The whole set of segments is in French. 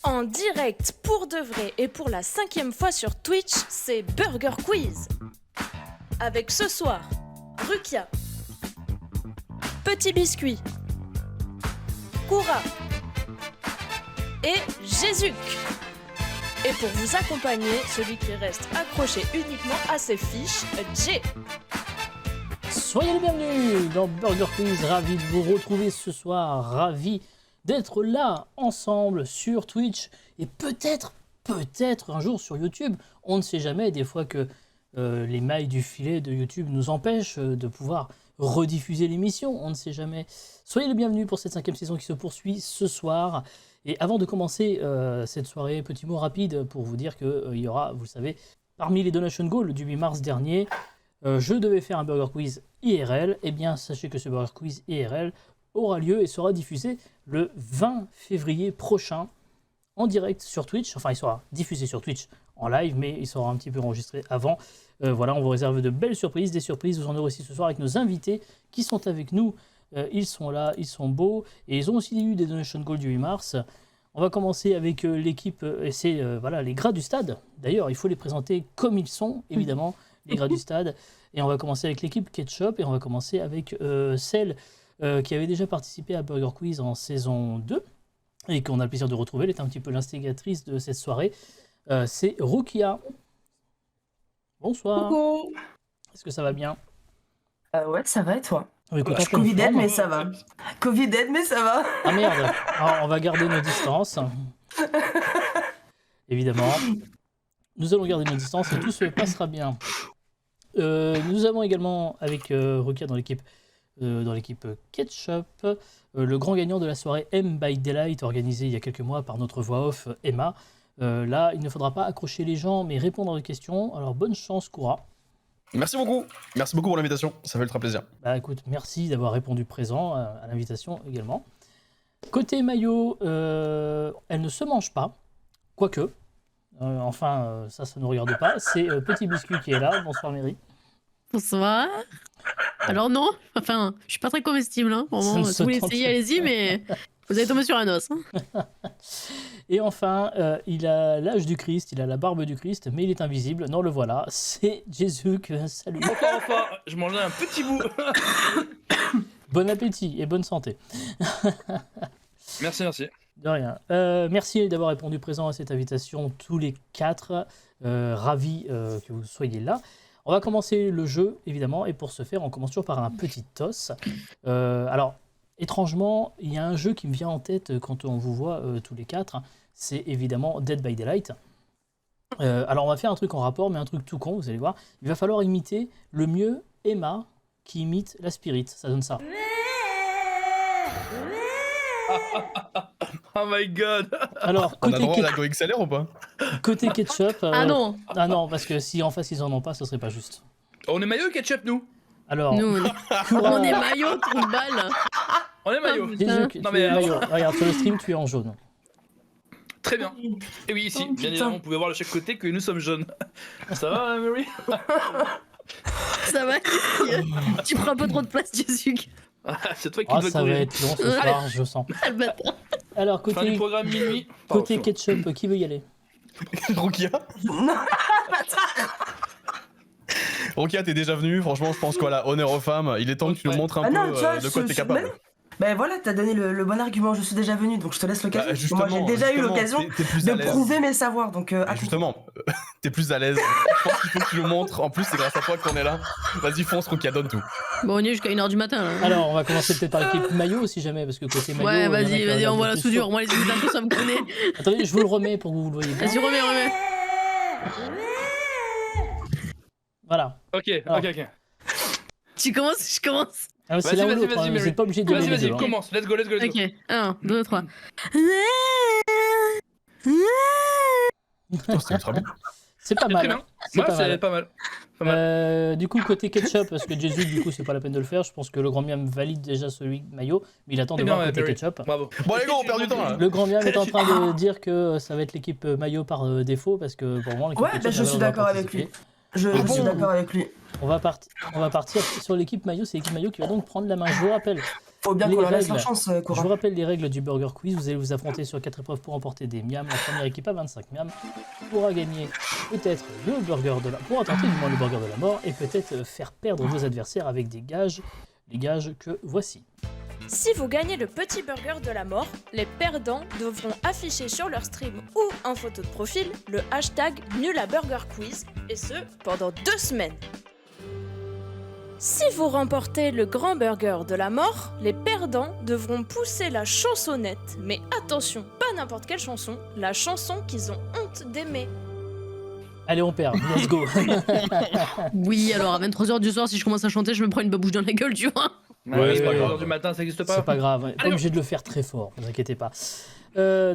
En direct pour de vrai et pour la 5e fois sur Twitch, c'est Burger Quiz. Avec ce soir, Rukia, Petit Biscuit, Koura et Jésus. Et pour vous accompagner, celui qui reste accroché uniquement à ses fiches, Jay. Soyez les bienvenus dans Burger Quiz, ravi de vous retrouver ce soir, ravi d'être là ensemble sur Twitch et peut-être un jour sur YouTube. On ne sait jamais, des fois que les mailles du filet de YouTube nous empêchent de pouvoir rediffuser l'émission, on ne sait jamais. Soyez les bienvenus pour cette 5e saison qui se poursuit ce soir. Et avant de commencer cette soirée, petit mot rapide pour vous dire qu'il y aura, vous le savez, parmi les donation goals du 8 mars dernier, je devais faire un Burger Quiz IRL. Eh bien, sachez que ce Burger Quiz IRL aura lieu et sera diffusé le 20 février prochain en direct sur Twitch. Enfin, il sera diffusé sur Twitch en live, mais il sera un petit peu enregistré avant. Voilà, on vous réserve de belles surprises, des surprises. Vous en aurez aussi ce soir avec nos invités qui sont avec nous. Ils sont là, ils sont beaux et ils ont aussi eu des donation goals du 8 mars. On va commencer avec l'équipe, et c'est voilà, les gras du stade. D'ailleurs, il faut les présenter comme ils sont, évidemment, les gras du stade. Et on va commencer avec l'équipe Ketchup et on va commencer avec celle qui avait déjà participé à Burger Quiz en saison 2 et qu'on a le plaisir de retrouver. Elle est un petit peu l'instigatrice de cette soirée. C'est Rukia. Bonsoir. Coucou. Est-ce que ça va bien? Ouais, ça va et toi? Écoute, Je suis Covid-dead, mais ça va. Covid-dead, mais ça va. Ah merde. Alors, on va garder nos distances. Évidemment. Nous allons garder nos distances et tout se passera bien. Nous avons également avec Rukia dans l'équipe Ketchup le grand gagnant de la soirée M by Daylight organisée il y a quelques mois par notre voix off Emma. Là, il ne faudra pas accrocher les gens mais répondre aux questions. Alors bonne chance Koura. Merci beaucoup pour l'invitation, ça fait ultra plaisir. Bah écoute, merci d'avoir répondu présent à l'invitation également. Côté maillot, elle ne se mange pas, quoique. Ça ne nous regarde pas. C'est Petit Biscuit qui est là. Bonsoir Mary. Bonsoir. Alors non, enfin, je suis pas très comestible. Hein. Vraiment, si vous voulez essayer, allez-y, mais vous allez tomber sur un os. Hein. Et enfin, il a l'âge du Christ, il a la barbe du Christ, mais il est invisible. Non, le voilà, c'est Jésus. Salut. Enfin, je mangeais un petit bout. Bon appétit et bonne santé. Merci. De rien. Merci d'avoir répondu présent à cette invitation tous les 4. Ravi que vous soyez là. On va commencer le jeu, évidemment, et pour ce faire, on commence toujours par un petit toss. Alors, étrangement, il y a un jeu qui me vient en tête quand on vous voit tous les 4. C'est évidemment Dead by Daylight. Alors, on va faire un truc en rapport, mais un truc tout con, vous allez voir. Il va falloir imiter le mieux Emma qui imite la Spirit. Ça donne ça. Oh my god. Alors, On a droit à la Go XLR ou pas? Côté Ketchup... Ah non. Ah non, parce que si en face ils en ont pas, ce serait pas juste. On est maillot ketchup, nous. Alors, Nous, Koura, on est maillot, trou de balle. On est maillot. Jésus, tu Non, mais es maillot. Regarde, sur le stream, tu es en jaune. Très bien. Et oui, ici, bien évidemment, vous pouvez voir de chaque côté que nous sommes jaunes. Ça va, Mary? Ça va. Tu prends un peu trop de place, Jésus. C'est toi qui Ah, dois ça va courir. être long ce soir, je sens. Ah, le bâtard. Alors, Fin du côté, programme minuit. côté Pardon, Ketchup, qui veut y aller? Rukia? Rukia, t'es déjà venu, franchement, je pense quoi là, honneur aux femmes, il est temps que tu nous montres un Ah peu non, tu vois, de quoi t'es capable. Ben voilà, t'as donné le bon argument, je suis déjà venu, donc je te laisse l'occasion. Bah, Parce que moi j'ai déjà eu l'occasion t'es plus à de l'aise. prouver mes savoirs, donc Et justement, t'es plus à l'aise. Je pense qu'il faut que tu nous montres. En plus, c'est grâce à toi qu'on est là. Vas-y, fonce, Rukia, donne tout. Bon, on est jusqu'à 1h du matin. Là. Alors, on va commencer peut-être par l'équipe maillot, si jamais, parce que côté maillot... Ouais, il y en a qui vas-y, regardent envoie la plus soudure. chaud. Moi, les imitations, ça me connaît. Attendez, je vous le remets pour que vous le voyez bien. Vas-y, remets. Voilà. Ok. Tu commences, je commence. Alors, c'est l'un ou l'autre, hein, vous Mary. n'êtes pas obligé de donner les Vas-y, deux, hein. commence. Let's go. Ok, 1, 2, 3. Putain, c'était ultra bien. C'est pas Très mal. bien. C'est Moi, pas c'est mal. pas mal. Du coup, côté Ketchup, parce que Jésus, du coup, c'est pas la peine de le faire. Je pense que le grand miam valide déjà celui maillot, mais il attend de C'est voir bien, côté Mary. Ketchup. Bravo. Bon, allez, go, on perd du temps là. Le grand miam est en train de dire que ça va être l'équipe maillot par défaut, parce que pour moi, l'équipe Ouais, Ketchup bah, je avait suis le droit de d'accord avec participer. lui. Je Ah suis bon d'accord avec lui. On va partir sur l'équipe maillot. C'est l'équipe maillot qui va donc prendre la main. Je vous rappelle. Faut bien Les qu'on leur laisse règles. la chance, Je Cora. vous rappelle les règles du Burger Quiz. Vous allez vous affronter sur 4 épreuves pour emporter des miams. La première équipe à 25 miams pourra gagner peut-être le burger de la... pourra tenter du moins le burger de la mort et peut-être faire perdre vos adversaires avec des gages. Les gages que voici. Si vous gagnez le petit burger de la mort, les perdants devront afficher sur leur stream ou en photo de profil le hashtag #NulABurgerQuiz, et ce pendant 2 semaines. Si vous remportez le grand burger de la mort, les perdants devront pousser la chansonnette, mais attention, pas n'importe quelle chanson, la chanson qu'ils ont honte d'aimer. Allez, on perd. Let's go. Oui, alors à 23h du soir, si je commence à chanter, je me prends une babouche dans la gueule, tu vois. Ouais, c'est pas ouais. 2h du matin, ça n'existe pas. C'est pas grave. Pas Allez, obligé de le faire très fort. Ne vous inquiétez pas.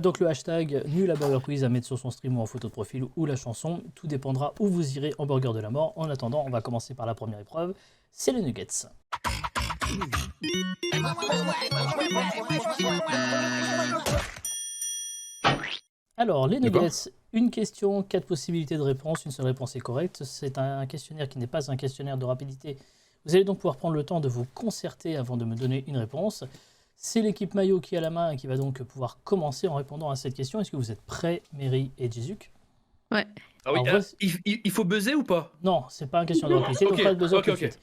Donc le hashtag #NulABurgerQuiz à mettre sur son stream ou en photo de profil ou la chanson. Tout dépendra où vous irez en burger de la mort. En attendant, on va commencer par la première épreuve. C'est les nuggets. Alors, les D'accord. nuggets, une question, 4 possibilités de réponse, une seule réponse est correcte. C'est un questionnaire qui n'est pas un questionnaire de rapidité. Vous allez donc pouvoir prendre le temps de vous concerter avant de me donner une réponse. C'est l'équipe maillot qui a la main et qui va donc pouvoir commencer en répondant à cette question. Est-ce que vous êtes prêts, Mary et Jésus? Ouais. Ah oui, Alors, il faut buzzer ou pas? Non, c'est pas une question de rapidité, donc Ok, pas de buzzer ok, tout de ok. suite.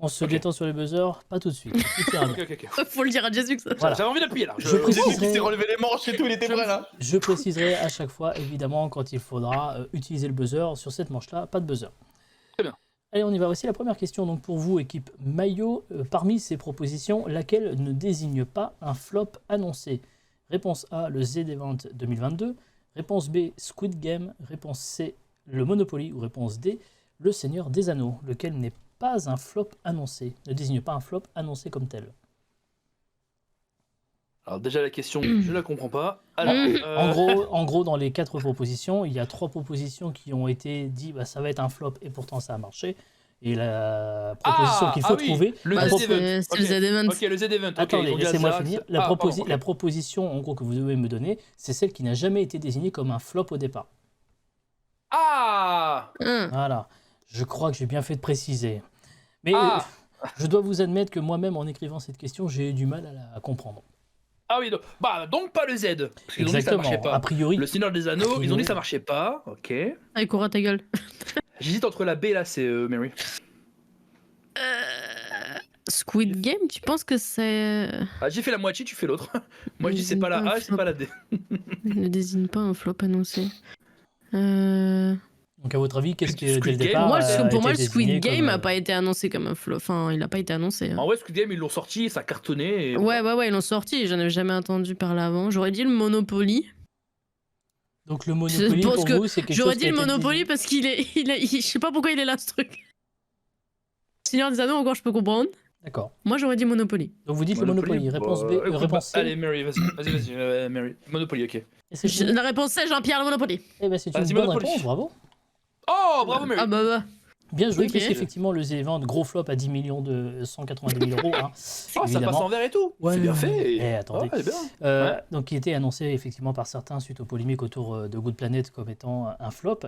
On se Ok. détend sur les buzzers, pas tout de suite. Tout ira bien. Ok. Faut le dire à Jésus que ça. Voilà. J'avais envie d'appuyer là. Je précise- Jésus qui s'est relevé les manches et tout, il était prêt là. Je préciserai à chaque fois, évidemment, quand il faudra utiliser le buzzer. Sur cette manche-là, pas de buzzer. Très bien. Allez, on y va. Voici la première question. Donc pour vous, équipe maillot, parmi ces propositions, laquelle ne désigne pas un flop annoncé? Réponse A, le Z-Event 2022. Réponse B, Squid Game. Réponse C, le Monopoly. Ou réponse D, le Seigneur des Anneaux. Lequel n'est pas un flop annoncé, ne désigne pas un flop annoncé comme tel. Alors déjà la question, je la comprends pas. Alors, En gros, dans les 4 propositions, il y a 3 propositions qui ont été dit bah, ça va être un flop et pourtant ça a marché. Et la proposition qu'il faut oui, trouver. le la Bah, propo- Z-Event. c'est le Z-Event. Ok, le Z-Event. ok, Attendez, ils ont dit laissez-moi Azax. finir. Ah, pardon, ok. La proposition en gros, que vous devez me donner, c'est celle qui n'a jamais été désignée comme un flop au départ. Ah Voilà. Je crois que j'ai bien fait de préciser. Mais Ah. je dois vous admettre que moi-même, en écrivant cette question, j'ai eu du mal à comprendre. Ah oui, donc pas le Z. Parce qu'ils ont dit que ça marchait Exactement. pas. A priori, Le Seigneur des Anneaux, ils ont dit que ça marchait pas. Ok. Allez, Cora, ta gueule. J'hésite entre la B et la C, Mary. Squid Game, tu penses que c'est. Ah, j'ai fait la moitié, tu fais l'autre. Moi je dis c'est pas la A et c'est pas la D. Ne désigne pas un flop annoncé. donc à votre avis, qu'est-ce qui, dès Squid le Game, départ, Moi, a pour moi, le été Squid désigné Game comme, n'a pas été annoncé comme un flop. Enfin, il n'a pas été annoncé. Hein. En vrai, Squid Game, ils l'ont sorti, ça a cartonné. Et... Ouais, ils l'ont sorti. J'en avais jamais entendu parler avant. J'aurais dit le Monopoly. Donc le Monopoly, pense pour que vous, c'est quelque chose J'aurais qui dit a le été Monopoly désigné. parce je sais pas pourquoi il est là, ce truc. Seigneur des Anneaux, encore, je peux comprendre. D'accord. Moi, j'aurais dit Monopoly. Donc vous dites le Monopoly. Réponse B, écoute, réponse C. Allez, Mary, vas-y, Mary. Monopoly, ok. Et c'est une... La réponse c'est Jean-Pierre le Monopoly. Eh ben, c'est une Vas-y, bonne Monopoly. réponse, bravo. Oh, bravo, Mary. Ah bah. Bien joué, Ok. puisqu'effectivement, le Z-Event, gros flop à 10 millions de 190 000 euros. Hein, Oh, ça passe évidemment. en vert et tout. Ouais, c'est bien fait. Eh, attendez. Ouais, c'est bien. Ouais. Donc, qui était annoncé effectivement par certains suite aux polémiques autour de Good Planet comme étant un flop.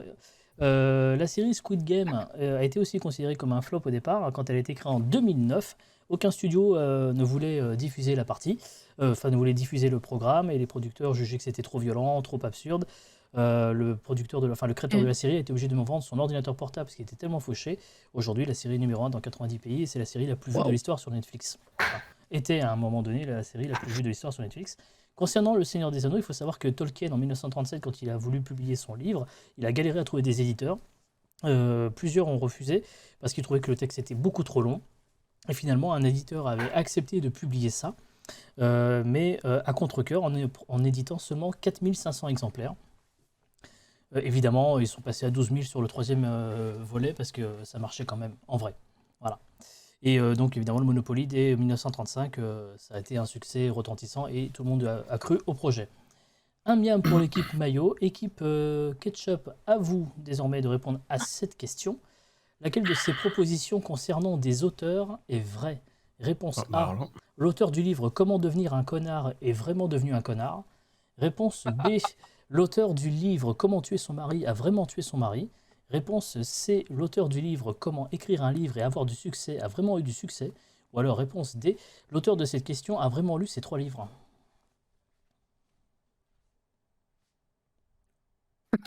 La série Squid Game a été aussi considérée comme un flop au départ, quand elle a été créée en 2009. Aucun studio ne voulait diffuser la partie, ne voulait diffuser le programme, et les producteurs jugeaient que c'était trop violent, trop absurde. Le créateur de la série a été obligé de me vendre son ordinateur portable parce qu'il était tellement fauché. Aujourd'hui, la série est numéro 1 dans 90 pays et c'est la série la plus vue de l'histoire sur Netflix. Enfin, était à un moment donné la série la plus vue de l'histoire sur Netflix. Concernant Le Seigneur des Anneaux, il faut savoir que Tolkien, en 1937, quand il a voulu publier son livre, il a galéré à trouver des éditeurs. Plusieurs ont refusé parce qu'ils trouvaient que le texte était beaucoup trop long. Et finalement, un éditeur avait accepté de publier ça, mais à contre-cœur, en éditant seulement 4500 exemplaires. Évidemment, ils sont passés à 12 000 sur le 3e volet parce que ça marchait quand même en vrai. Voilà. Et donc, évidemment, le Monopoly, dès 1935, ça a été un succès retentissant et tout le monde a cru au projet. Un miam pour l'équipe maillot. Équipe ketchup, à vous désormais de répondre à cette question. Laquelle de ces propositions concernant des auteurs est vraie? Réponse A. L'auteur du livre Comment devenir un connard est vraiment devenu un connard. Réponse B. L'auteur du livre Comment tuer son mari a vraiment tué son mari. Réponse C, l'auteur du livre Comment écrire un livre et avoir du succès a vraiment eu du succès. Ou alors réponse D, l'auteur de cette question a vraiment lu ces 3 livres.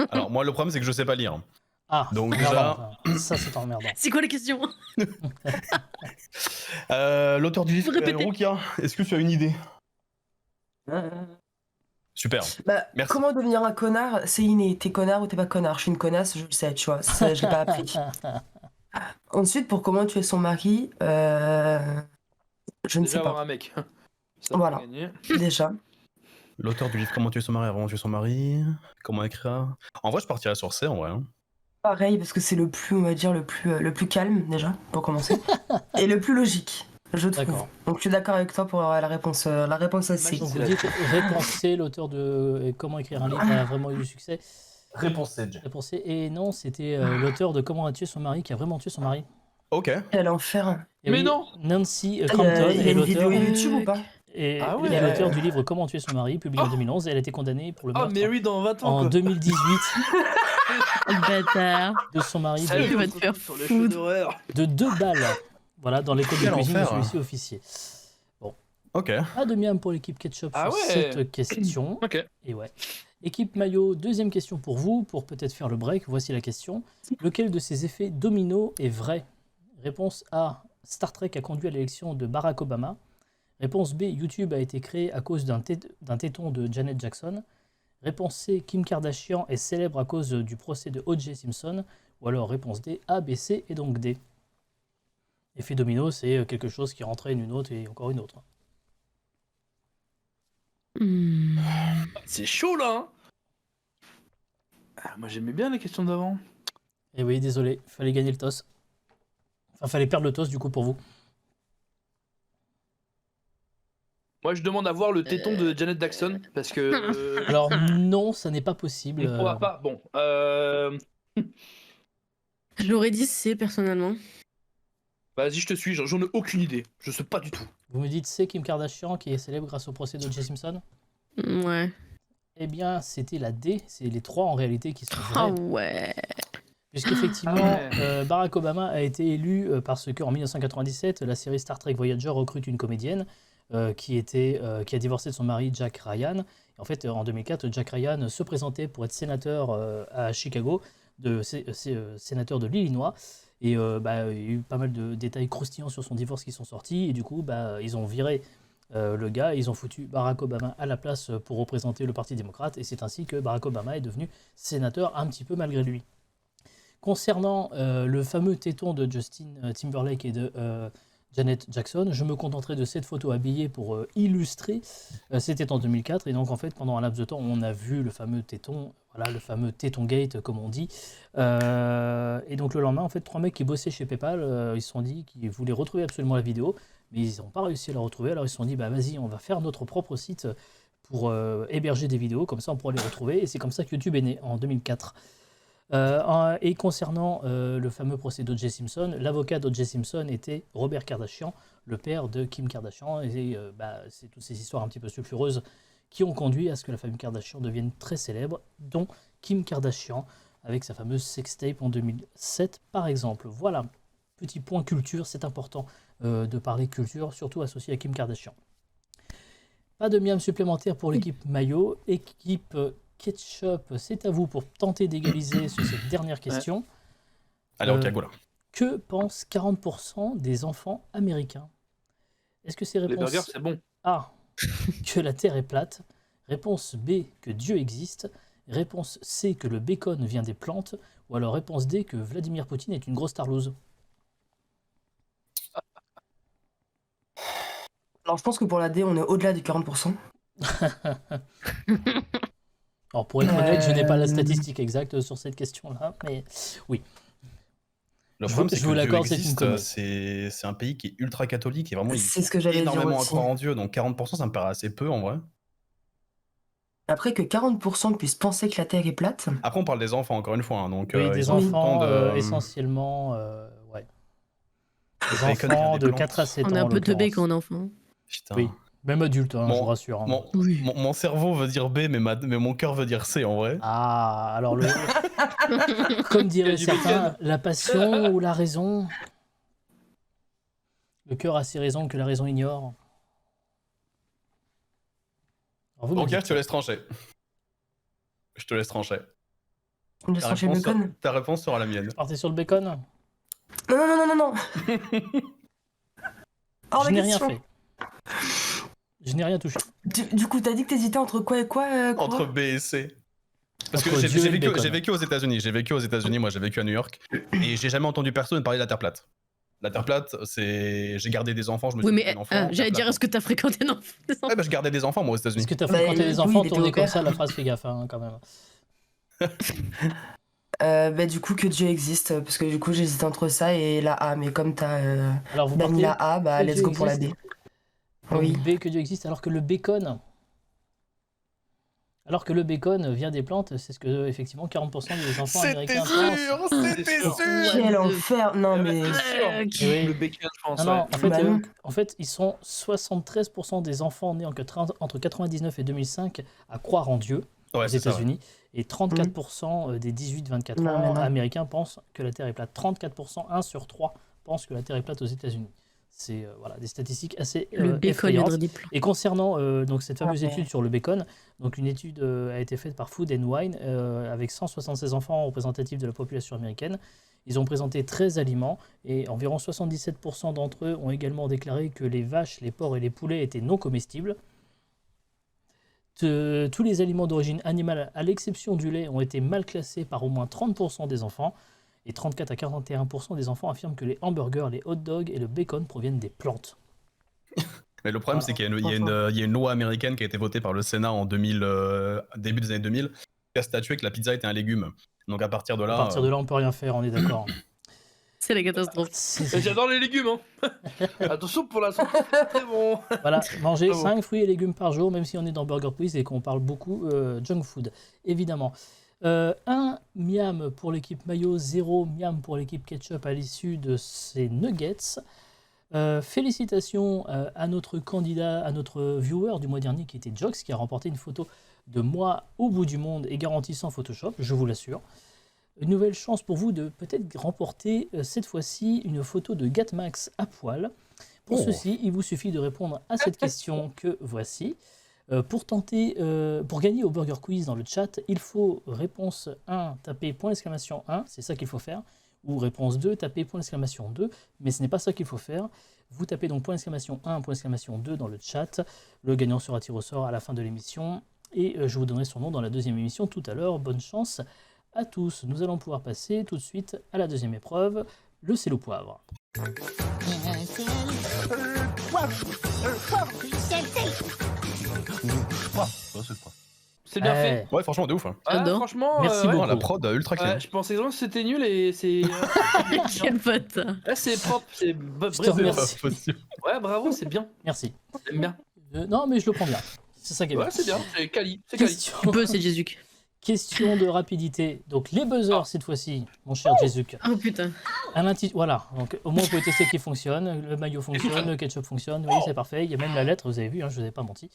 Alors, moi, le problème, c'est que je sais pas lire. Ah, Donc, emmerdant, ça c'est emmerdant. C'est quoi la question? L'auteur du livre, Répétez. Rukia, est-ce que tu as une idée? Super. Bah, Merci. comment devenir un connard? C'est inné. T'es connard ou t'es pas connard? Je suis une connasse, je le sais, tu vois. Ça, je l'ai pas appris. Ensuite, pour comment tuer son mari, je ne Déjà sais avoir pas. un mec. Ça, Voilà. c'est gagné. Déjà. L'auteur du livre Comment tuer son mari avant de tuer son mari. Comment écrire. En vrai, je partirais sur C en vrai. Hein. Pareil, parce que c'est le plus, on va dire, le plus calme, déjà, pour commencer. Et le plus logique, je trouve. D'accord. Donc je suis d'accord avec toi pour la réponse à C. Donc vous dites réponse C, l'auteur de Comment écrire un livre a vraiment eu du succès. Réponse C. Réponse C. Et non, c'était l'auteur de Comment tuer son mari qui a vraiment tué son mari. Ok. Quel enfer. Et Mais oui, non. Nancy Il y a Crampton une est vidéo l'auteur YouTube ou pas? et Ah ouais. est l'auteur du livre Comment tuer son mari, publié en 2011. Et elle a été condamnée pour le Oh, meurtre Mary dans 20 ans. en quoi. 2018 Bâtard. de son mari Salut, Il va on te se faire retrouve sur les foutre. jeux d'horreur. de 2 balles. Voilà, dans l'école de Quel cuisine de enfer. celui-ci officier. Ok. Pas de miam pour l'équipe Ketchup Ah sur ouais. cette question. Ok. Et ouais. Équipe Maillot, deuxième question pour vous, pour peut-être faire le break. Voici la question. Lequel de ces effets dominos est vrai? Réponse A, Star Trek a conduit à l'élection de Barack Obama. Réponse B, YouTube a été créé à cause d'un téton de Janet Jackson. Réponse C, Kim Kardashian est célèbre à cause du procès de O.J. Simpson. Ou alors réponse D, A, B, C et donc D. Effet domino, c'est quelque chose qui entraîne une autre et encore une autre. C'est chaud là. Hein. Ah, moi j'aimais bien les questions d'avant. Et oui, désolé, fallait gagner le toss. Enfin, fallait perdre le toss du coup pour vous. Moi je demande à voir le téton de Janet Jackson parce que. Alors non, ça n'est pas possible. On ne pourra pas. Bon. J'aurais dit C personnellement. Vas-y, je te suis. J'en ai aucune idée. Je sais pas du tout. Vous me dites c'est Kim Kardashian qui est célèbre grâce au procès d'O.J. Simpson? Ouais. Eh bien, c'était la D. C'est les 3 en réalité qui sont Ah vrais. ouais. Puisqu'effectivement, Ah ouais. Barack Obama a été élu parce qu'en 1997, la série Star Trek Voyager recrute une comédienne qui a divorcé de son mari Jack Ryan. Et en fait, en 2004, Jack Ryan se présentait pour être sénateur à Chicago, sénateur de l'Illinois. Et il y a eu pas mal de détails croustillants sur son divorce qui sont sortis. Et du coup, ils ont viré le gars, ils ont foutu Barack Obama à la place pour représenter le Parti démocrate. Et c'est ainsi que Barack Obama est devenu sénateur un petit peu malgré lui. Concernant le fameux téton de Justin Timberlake et de Janet Jackson, je me contenterai de cette photo habillée pour illustrer. C'était en 2004 et donc en fait pendant un laps de temps on a vu le fameux téton, voilà le fameux téton gate comme on dit. Et donc le lendemain en fait 3 mecs qui bossaient chez PayPal, ils se sont dit qu'ils voulaient retrouver absolument la vidéo, mais ils n'ont pas réussi à la retrouver. Alors ils se sont dit bah vas-y on va faire notre propre site pour héberger des vidéos, comme ça on pourra les retrouver. Et c'est comme ça que YouTube est né en 2004. Et concernant le fameux procès d'O.J. Simpson, l'avocat d'O.J. Simpson était Robert Kardashian, le père de Kim Kardashian, et c'est toutes ces histoires un petit peu sulfureuses qui ont conduit à ce que la famille Kardashian devienne très célèbre, dont Kim Kardashian, avec sa fameuse sextape en 2007 par exemple. Voilà, petit point culture, c'est important de parler culture, surtout associé à Kim Kardashian. Pas de miam supplémentaire pour l'équipe Maillot, équipe Ketchup, c'est à vous pour tenter d'égaliser sur cette dernière question. Allez, on cagoule. Que pensent 40% des enfants américains? Est-ce que c'est Les réponse burgers, c'est bon. A, que la Terre est plate? Réponse B, que Dieu existe? Réponse C, que le bacon vient des plantes? Ou alors réponse D, que Vladimir Poutine est une grosse tarlouse? Alors je pense que pour la D, on est au-delà du 40%. Alors pour être honnête, je n'ai pas la statistique exacte sur cette question-là, mais oui. Le problème, c'est je que vous Dieu l'accorde, c'est une existe, connerie. c'est un pays qui est ultra catholique et vraiment il C'est ce que j'allais dire énormément à aussi. croire en Dieu, donc 40% ça me paraît assez peu en vrai. Après que 40% puissent penser que la Terre est plate, Après on parle des enfants encore une fois, hein, donc Oui, des ils ont tout le enfants temps de... essentiellement, ouais. Des bacon enfants vient des de plantes. 4 à 7 ans. On a un en peu de l'occurrence. bec en enfant. Putain. Oui, Même adulte, hein, Bon, je vous rassure. hein. Mon cerveau veut dire B, mais mon cœur veut dire C en vrai. Ah, alors comme diraient du certains, bacon. la passion ou la raison. Le cœur a ses raisons que la raison ignore. Alors, vous me Ok, je dites. te laisse trancher. Je te laisse trancher. On laisse Ta trancher le réponse, bacon. ta réponse sera la mienne. Partez sur le bacon. Non, non, non, non, non, non. Hors Je de n'ai rien question. fait. Je n'ai rien touché. Du coup, t'as dit que t'hésitais entre quoi et quoi, Courroie Entre B et C. Parce que Entre j'ai Dieu et le vécu, bacon. j'ai vécu aux États-Unis. Moi j'ai vécu à New York. Et j'ai jamais entendu personne parler de la Terre plate. La Terre plate, c'est. J'ai gardé des enfants, je me suis Oui, fait mais un enfant. j'allais dire, est-ce que t'as fréquenté des enfants? Ouais, bah je gardais des enfants moi aux États-Unis. Est-ce que t'as Bah, fréquenté oui, les il enfants était tournée au comme père. ça, la phrase, fais gaffe, hein, quand même. Bah, du coup, que Dieu existe, parce que du coup, j'hésite entre ça et la A, mais comme t'as Alors vous banni partez la A, bah, que let's Dieu go pour la B. existe. Donc, Oui. B, que Dieu existe, alors que le bacon. Alors que le bacon vient des plantes, c'est ce que effectivement 40% des enfants américains pensent. C'était sûr. Quel enfer! Non, mais. Eh oui. Le bacon, je pense. Non, non, ouais. Bah non. en fait, ils sont 73% des enfants nés entre 99 et 2005 à croire en Dieu Ouais, aux c'est ça, ouais. États-Unis. Et 34% des 18-24 Non, mais ans non. américains pensent que la Terre est plate. 34%, 1 sur 3 pensent que la Terre est plate aux États-Unis. C'est voilà, des statistiques assez Le bacon effrayantes. et Diplo. Et concernant donc cette fameuse Ouais. étude sur le bacon, donc une étude a été faite par Food and Wine avec 176 enfants représentatifs de la population américaine. Ils ont présenté 13 aliments et environ 77% d'entre eux ont également déclaré que les vaches, les porcs et les poulets étaient non comestibles. Tous les aliments d'origine animale, à l'exception du lait, ont été mal classés par au moins 30% des enfants. Et 34 à 41% des enfants affirment que les hamburgers, les hot dogs et le bacon proviennent des plantes. Mais le problème, c'est qu'il y a une loi américaine qui a été votée par le Sénat en 2000, début des années 2000, qui a statué que la pizza était un légume. Donc à partir de là. À partir de là, on peut rien faire, on est d'accord. C'est la catastrophe. J'adore les légumes, hein. Attention pour la santé, c'est très bon. Voilà, manger Bravo. 5 fruits et légumes par jour, même si on est dans Burger Quiz et qu'on parle beaucoup junk food, évidemment. 1 miam pour l'équipe mayo, 0 miam pour l'équipe ketchup à l'issue de ces nuggets. Félicitations à notre candidat, à notre viewer du mois dernier qui était Jox, qui a remporté une photo de moi au bout du monde et garantie sans Photoshop, je vous l'assure. Une nouvelle chance pour vous de peut-être remporter cette fois-ci une photo de Gatmax à poil. Pour ceci, il vous suffit de répondre à cette question que voici. Pour gagner au Burger Quiz dans le chat, il faut réponse 1, taper point d'exclamation 1, c'est ça qu'il faut faire. Ou réponse 2, taper point d'exclamation 2, mais ce n'est pas ça qu'il faut faire. Vous tapez donc point d'exclamation 1, point d'exclamation 2 dans le chat. Le gagnant sera tiré au sort à la fin de l'émission. Et je vous donnerai son nom dans la deuxième émission tout à l'heure. Bonne chance à tous. Nous allons pouvoir passer tout de suite à la deuxième épreuve, le sel au poivre. C'est bien Eh, fait. Ouais, franchement, de ouf. Hein. Ah, J'adore. franchement, Merci ouais. beaucoup. La prod ultra clean. Ouais, je pensais vraiment que c'était nul et c'est. Quel pote. Là, c'est propre, c'est. Je te remercie. Pas possible. Ouais, bravo, c'est bien. Merci. J'aime bien. Non, mais je le prends bien. C'est ça qui est bien. Ouais, c'est bien, c'est quali. C'est quali. Question, Tu peux, c'est Jésus. question de rapidité. Donc les buzzers cette fois-ci, mon cher Jésus. Oh putain. Voilà, donc au moins vous pouvez tester qu'il fonctionne, le maillot fonctionne, le ketchup fonctionne, vous voyez c'est parfait, il y a même la lettre, vous avez vu, hein, je vous ai pas menti.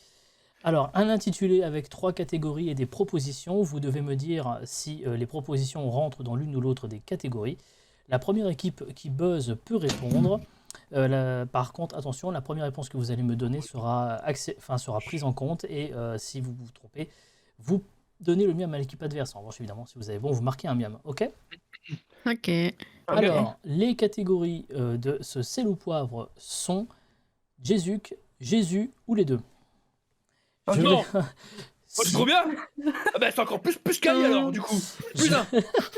Alors, un intitulé avec 3 catégories et des propositions, vous devez me dire si les propositions rentrent dans l'une ou l'autre des catégories. La première équipe qui buzz peut répondre. Par contre, attention, la première réponse que vous allez me donner sera prise en compte et si vous vous trompez, vous donnez le miam à l'équipe adverse. En revanche, évidemment, si vous avez bon, vous marquez un miam, ok? Ok. Alors, les catégories de ce sel ou poivre sont Jésus ou les deux. Oh Je non. vais- Oh, c'est trop bien. Ah bah, c'est encore plus quali alors, du coup. Putain.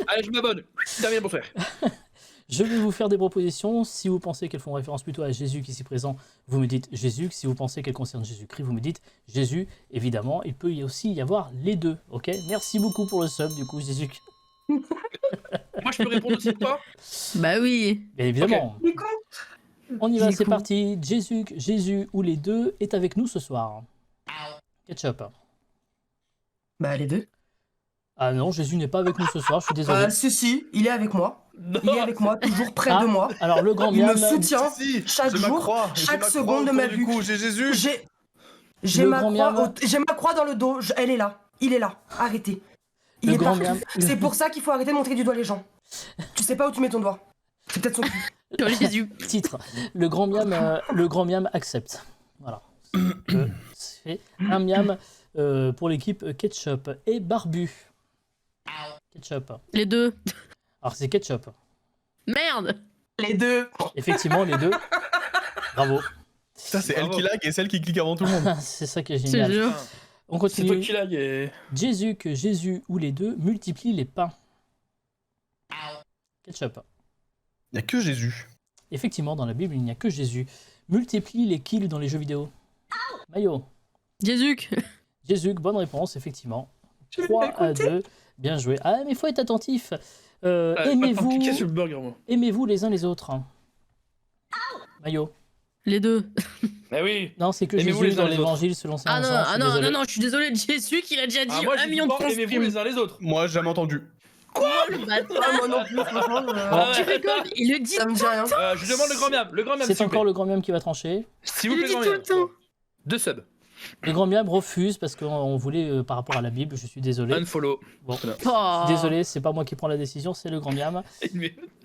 Allez, je m'abonne. Terminé, bonsoir. Je vais vous faire des propositions. Si vous pensez qu'elles font référence plutôt à Jésus qui est ici présent, vous me dites Jésus. Si vous pensez qu'elles concernent Jésus-Christ, vous me dites Jésus. Évidemment, il peut aussi y avoir les deux. Ok? Merci beaucoup pour le sub, du coup, Jésus. Moi, je peux répondre aussi, toi. Bah oui. Bien évidemment. Mais quoi? On y va, Du c'est coup. parti. Jésus ou les deux est avec nous ce soir. Ketchup. Bah, les deux. Ah non, Jésus n'est pas avec nous ce soir, je suis désolé. Si, il est avec moi. Non. Il est avec moi, toujours près Ah, de moi. Alors le grand Il me miam, soutient Si, chaque j'ai ma jour, croix, j'ai chaque ma seconde croix de ma autour du vie. cou, j'ai Jésus. J'ai Le ma, grand miam. j'ai ma croix dans le dos. Elle est là. Il est là. Arrêtez. Il Le est grand partout. miam. C'est pour ça qu'il faut arrêter de montrer du doigt les gens. Tu sais pas où tu mets ton doigt. C'est peut-être son cul. Sur Jésus. Titre. Le grand miam accepte. Voilà. C'est un miam pour l'équipe Ketchup et Barbu. Ketchup. Les deux. Alors c'est Ketchup. Merde. Les deux. Effectivement, les deux. Bravo. Ça, c'est elle Bravo. qui lag et celle qui clique avant tout le monde. C'est ça qui est Je te génial. jure. On C'est toi continue. qui lag et... Jésus, que Jésus ou les deux multiplient les pains. Ketchup. Il n'y a que Jésus. Effectivement, dans la Bible, il n'y a que Jésus. Multiplie les kills dans les jeux vidéo. Mayo. Jésus. Jésus, bonne réponse, effectivement. Je l'ai 3 pas à écouté. 2. Bien joué. Ah, mais il faut être attentif. Pas cliquer sur le burger, moi. Aimez-vous les uns les autres. Mayo. Les deux. Mais oui. Non, c'est que Aimez-vous Jésus les uns dans les autres. l'évangile selon saint Ah non, Jean. Je suis désolé. non, je suis désolé, Jésus qui l'a déjà dit Ah, moi, 1 je million de dis fois. pas, aimez-vous les uns les autres. Moi, j'ai jamais entendu. Le bâtard. Ah, moi non plus, franchement. Ah, Tu ouais. rigoles, il le dit. Ça me dit rien. Je demande le grand miam. Le grand miam, C'est s'il vous encore plaît. le grand miam qui va trancher. S'il vous Il plaît, le grand dit tout miam. le temps. 2 subs. Le grand miam refuse parce qu'on voulait par rapport à la Bible. Je suis désolé. Unfollow. Bon. Oh. Désolé, c'est pas moi qui prends la décision, c'est le grand miam.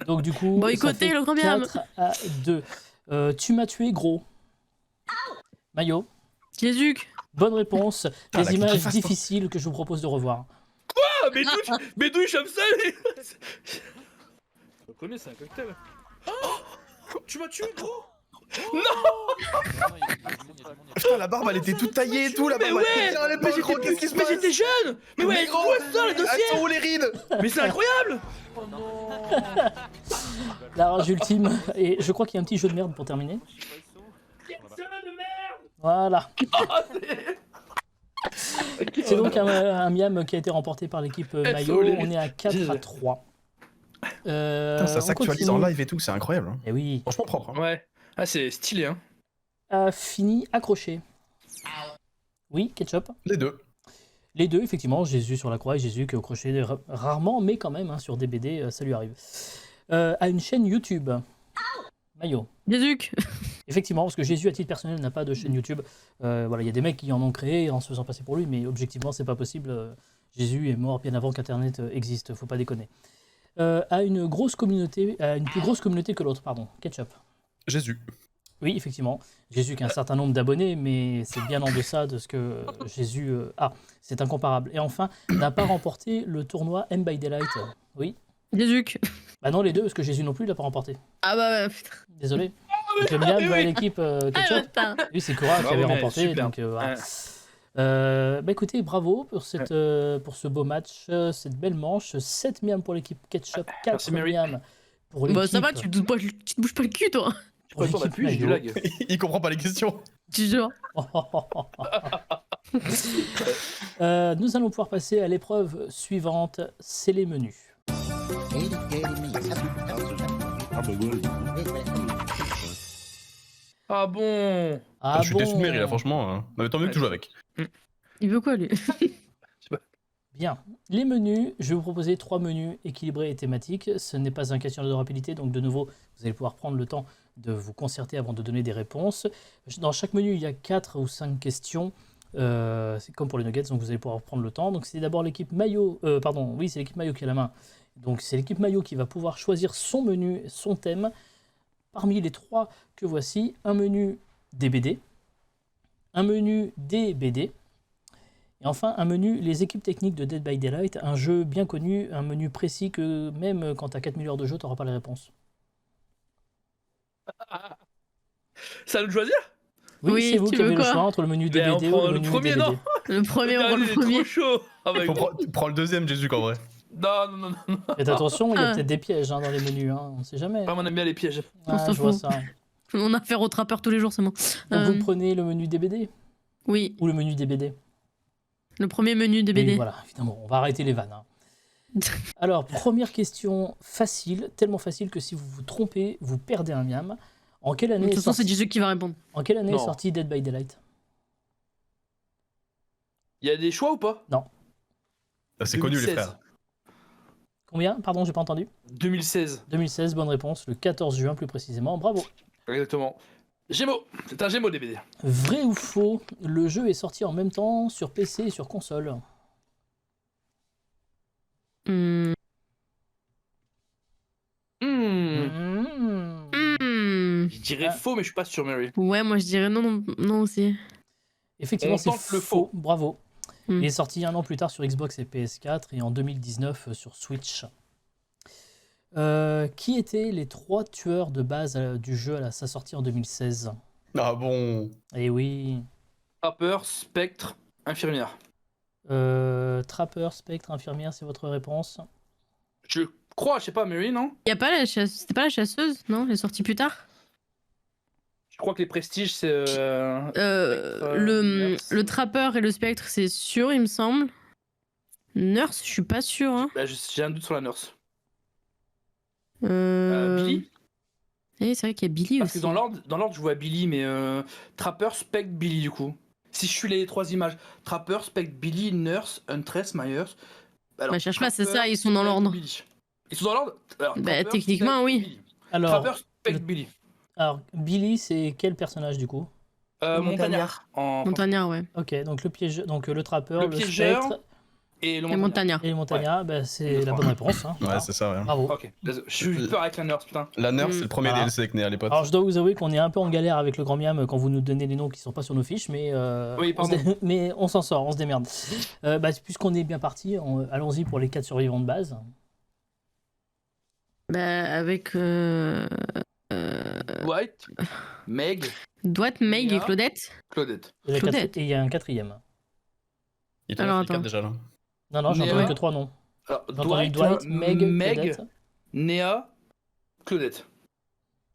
Donc du coup, Boycotter ça fait le grand miam. 4 à 2. Tu m'as tué gros. Mayo. Jésus. Bonne réponse. la Des images cliquez fast, hein. difficiles que je vous propose de revoir. Ah, mais d'où j'aime ça les... Je connais, c'est un cocktail. Oh, tu m'as tué, gros. Putain, la barbe, elle était toute taillée et tout. La Mais barbe, ouais. elle était à l'époque, gros. Qu'est-ce qui se Mais passe? j'étais jeune. Mais ouais, c'est quoi ça, le Elles dossier? sont où les rides? Mais c'est incroyable. La rage ultime. Et je crois qu'il y a un petit jeu de merde pour terminer. Voilà. C'est donc un miam qui a été remporté par l'équipe Mayo. On est à 4 à 3. Putain, ça s'actualise en live et tout, c'est incroyable. Hein. Et oui. Franchement propre. Hein. Ouais. Ah, c'est stylé, hein. Fini, accroché. Oui, Ketchup. Les deux. Les deux, effectivement, Jésus sur la croix et Jésus qui est au crochet rarement, mais quand même, hein, sur des BD, ça lui arrive. À une chaîne YouTube. Mayo. Jésus. Effectivement, parce que Jésus, à titre personnel, n'a pas de chaîne YouTube. Voilà, il y a des mecs qui en ont créé en se faisant passer pour lui, mais objectivement, c'est pas possible. Jésus est mort bien avant qu'Internet existe, faut pas déconner. À une grosse communauté, à une plus grosse communauté que l'autre, pardon. Ketchup. Jésus. Oui, effectivement. Jésus qui a un certain nombre d'abonnés, mais c'est bien en deçà de ce que Jésus a. C'est incomparable. Et enfin, n'a pas remporté le tournoi M by Daylight. Oui. Jésus. Bah non, les deux, parce que Jésus non plus, il l'a pas remporté. Ah bah ouais, putain. Désolé. Donc le miam va à l'équipe Ah Ketchup. putain. Lui, c'est Cora qui Bravo, avait mais remporté. super. Donc, voilà. Ouais. Bah écoutez, bravo pour, pour ce beau match, cette belle manche. 7 miams pour l'équipe Ketchup, 4 Merci, Mary. miams pour l'équipe. Bah ça va, tu te bouges pas le cul toi. pour Attends, l'équipe appuie, j'ai du Mayo. lag. Il comprend pas les questions. Tu jures. Nous allons pouvoir passer à l'épreuve suivante, c'est les menus. Ah bon. Ah Je suis déçu de Mary, là, franchement. Hein. Mais tant mieux que tu joues avec. Il veut quoi lui? Bien. Les menus, je vais vous proposer 3 menus équilibrés et thématiques. Ce n'est pas un questionnaire de rapidité, donc de nouveau, vous allez pouvoir prendre le temps de vous concerter avant de donner des réponses. Dans chaque menu, il y a 4 ou 5 questions. C'est comme pour les nuggets, donc vous allez pouvoir prendre le temps. Donc c'est d'abord l'équipe Mayo, c'est l'équipe Mayo qui a la main. Donc c'est l'équipe Mayo qui va pouvoir choisir son menu, son thème. Parmi les 3 que voici, un menu DBD, un menu DBD, et enfin un menu les équipes techniques de Dead by Daylight, un jeu bien connu, un menu précis que même quand tu as 4000 heures de jeu, tu n'auras pas les réponses. Ça nous choisir? Oui, c'est vous tu qui veux avez le quoi? choix entre le menu Ben, on DBD prend ou le le menu premier, DBD. non? Le premier, on prend Il le est premier. trop chaud. Ah bah, Prends le deuxième, Jésus, en vrai. Non, non, non, non. Faites attention, il y a Ah. peut-être des pièges hein, dans les menus, hein, on ne sait jamais. Ah, on aime bien les pièges. Ah, s'en je vois fout. ça. On a affaire au trappeur tous les jours, c'est bon. Donc vous prenez le menu DBD Oui, ou le menu DBD? le premier menu de Oui, BD. voilà, évidemment, on va arrêter les vannes. Hein. Alors, première question facile, tellement facile que si vous vous trompez, vous perdez un miam. En quelle De année, toute est façon, c'est sorti... Jésus qui va répondre. en quelle année est Non. sorti Dead by Daylight? Il y a des choix ou pas? Ah, c'est connu, les 2016. frères. Combien? Pardon, j'ai pas entendu. 2016. 2016, bonne réponse, le 14 juin plus précisément, bravo. Exactement. Gémeaux. C'est un Gémeaux DBD. Vrai ou faux, le jeu est sorti en même temps sur PC et sur console. Hmm. Mmh. Je dirais faux, mais je suis pas sûr, Mary. Ouais, moi je dirais non aussi. Effectivement, On c'est tente le faux. faux. Bravo. Mm. Il est sorti un an plus tard sur Xbox et PS4 et en 2019 sur Switch. Qui étaient les 3 tueurs de base du jeu à sa sortie en 2016? Ah bon. Eh oui. Trapper, spectre, infirmière. Trapper, Spectre, Infirmière, c'est votre réponse? Je crois, je sais pas, Mary, non? Y a pas la chasseuse. C'était pas la chasseuse, non? Elle est sortie plus tard? Je crois que les prestiges, c'est. Le trappeur et le spectre, c'est sûr, il me semble. Nurse, je suis pas sûr. Hein. Bah, j'ai un doute sur la nurse. Euh... Billy? Eh, c'est vrai qu'il y a Billy Parce que aussi. dans l'ordre, je vois Billy, mais Trapper, spectre, Billy, du coup. Si je suis les 3 images, Trapper, spectre, Billy, nurse, Huntress, Myers. Alors, Bah, cherche pas, c'est Trapper, ça, ils sont dans Spectre, l'ordre. Billy. Ils sont dans l'ordre? Alors, Bah, Trapper, techniquement, Spectre, oui. Billy. Alors, Trapper, spectre, le- Billy. alors, Billy, c'est quel personnage du coup? Montagnard. En Montagnard, ouais. Ok, donc le piège, donc le trappeur, Le le piégeur spectre et le Et Montagnard. et le montagnard, bah, c'est la bonne réponse. Hein. Voilà. Ouais, c'est ça, ouais. Bravo. Ok, désolé. Je suis peur avec la nurse, putain. La nurse, c'est le premier Voilà. DLC que né à l'époque. Alors je dois vous avouer qu'on est un peu en galère avec le grand miam quand vous nous donnez les noms qui sont pas sur nos fiches, mais, Oui, on, se pardon. mais on s'en sort, on se démerde. Puisqu'on est bien parti, allons-y pour les 4 survivants de base. Bah, avec White, Meg, Dwight, Meg et Mia. Claudette. Claudette. Et la Claudette. et il y a un 4e. Il était Alors, là, c'est attends. 4 déjà là. Non, j'ai Néa. entendu que 3 noms. Alors, J'ai entendu Dwight, Meg, Claudette. Néa, Claudette.